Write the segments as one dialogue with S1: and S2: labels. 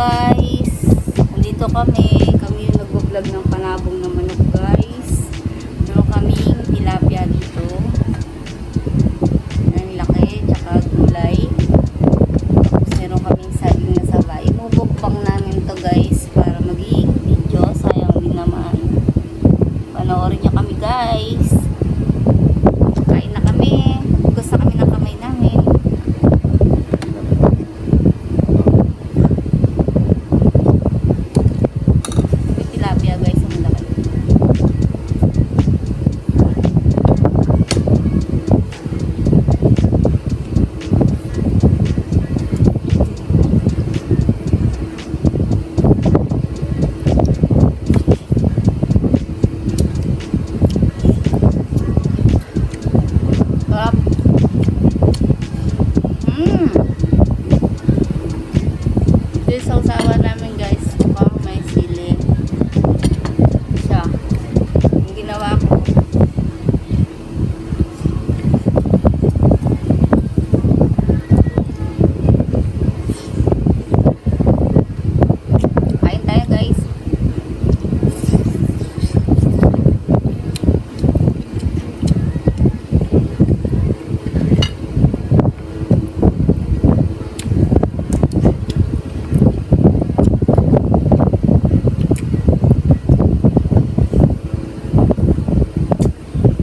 S1: guys, nandito kami yung nag-vlog ng panabong na manok guys. Meron kaming tilapia dito, ang laki, tsaka gulay. Tapos meron kaming saging na saba. Imubukbang namin to guys para maging video. Sayang din naman, panoorin nyo kami guys. Kain na kami, hugas na kami ng kamay namin. Ito yung sawa namin guys, mukhang may sili siya. Yung ginawa ko, kain tayo guys.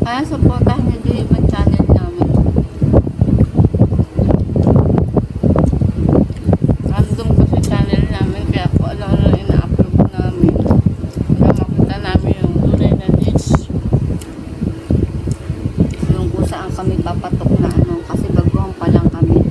S1: Kaya supportahan nyo din yung channel namin. Random kasi channel namin, kaya kung ano-ano ina-upload namin para makita namin yung tunay na dish, yung kung saan kami papatok na ano, kasi baguhan pa lang kami.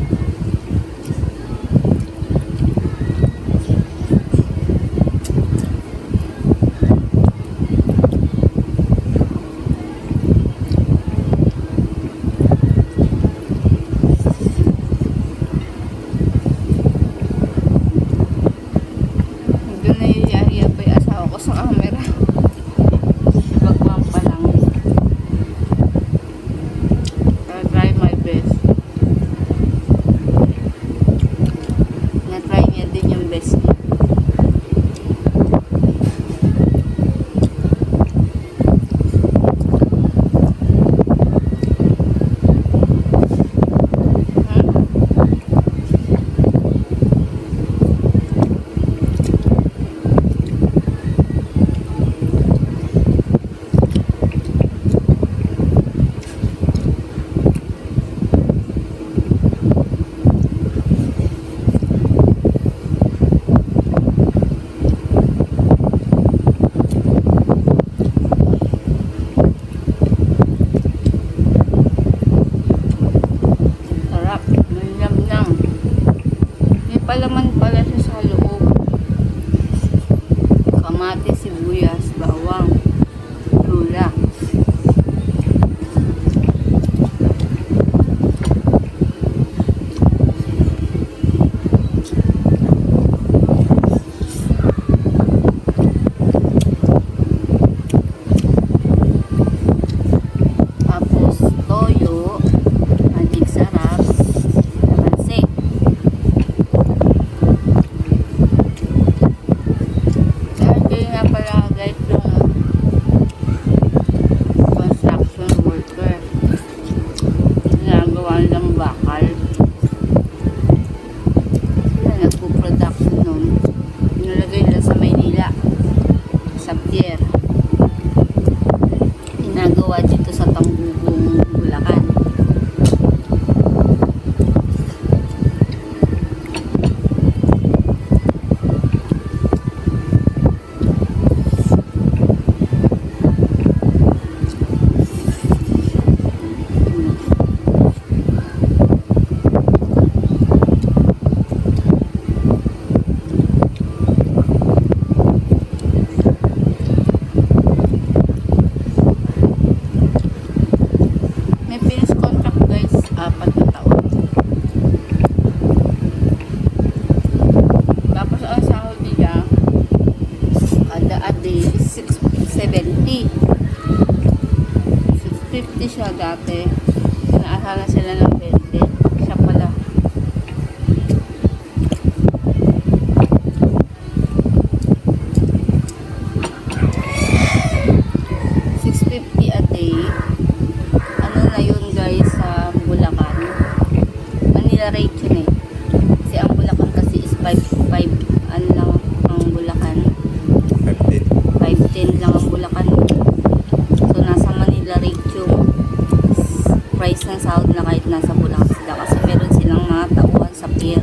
S1: Sa camera, bagwang pa lang. I'll try my best. Na-try niya din yung best niya. Palaman pala siya sa loob. Kamatis, sibuyas, bawang, lula. Tapos toyo, magic sarap. Bakal. Sila nagpo-production nun. Inalagay nila sa Maynila. Sa Pier. Ginagawa dito sa Tambugong, Bulacan. siya dati. Inaasahan sila ng 20. Siya pala. nila rate yun eh. Kasi ang Bulacan kasi is 5, ano lang ang Bulacan. 510 lang ang Bulacan. So nasa Manila rate yung price ng sahod na kahit nasa Bulacan sila. Kasi meron silang mga tauhan sa pier.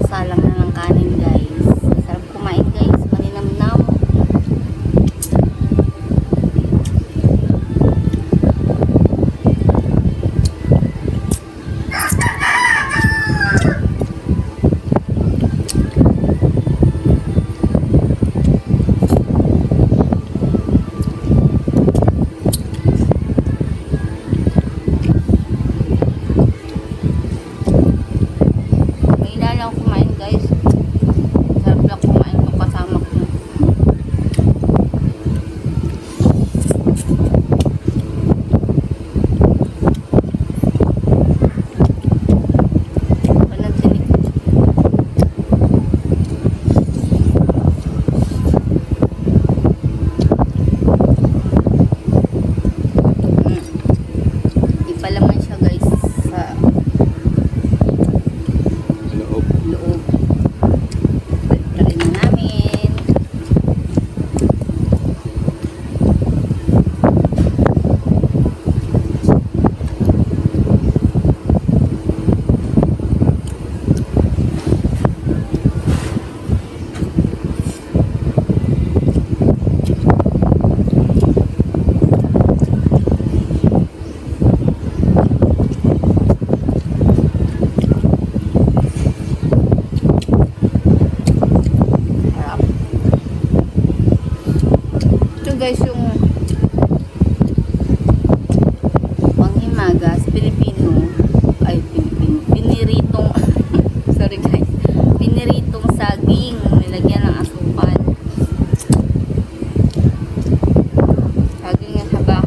S1: Kasalang na ng kanin guys. Sarap kumain guys. Maninamnam. Guys, yung panghimagas Pilipino piniritong sorry guys, piniritong saging nilagyan ng asukal. Saging yung haba.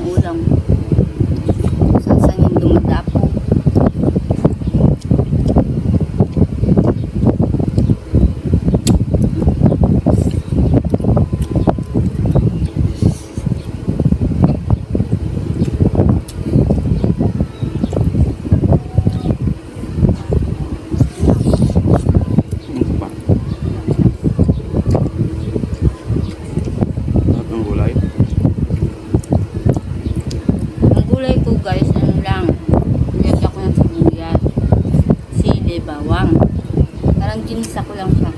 S1: ulam. Saan yung dumadapo.
S2: Ano pa? Lahat ng gulay.
S1: Ang gulay ko guys, ano lang, nilagyan ko ng sibuyas, sili, bawang. Parang ginisa ko lang siya.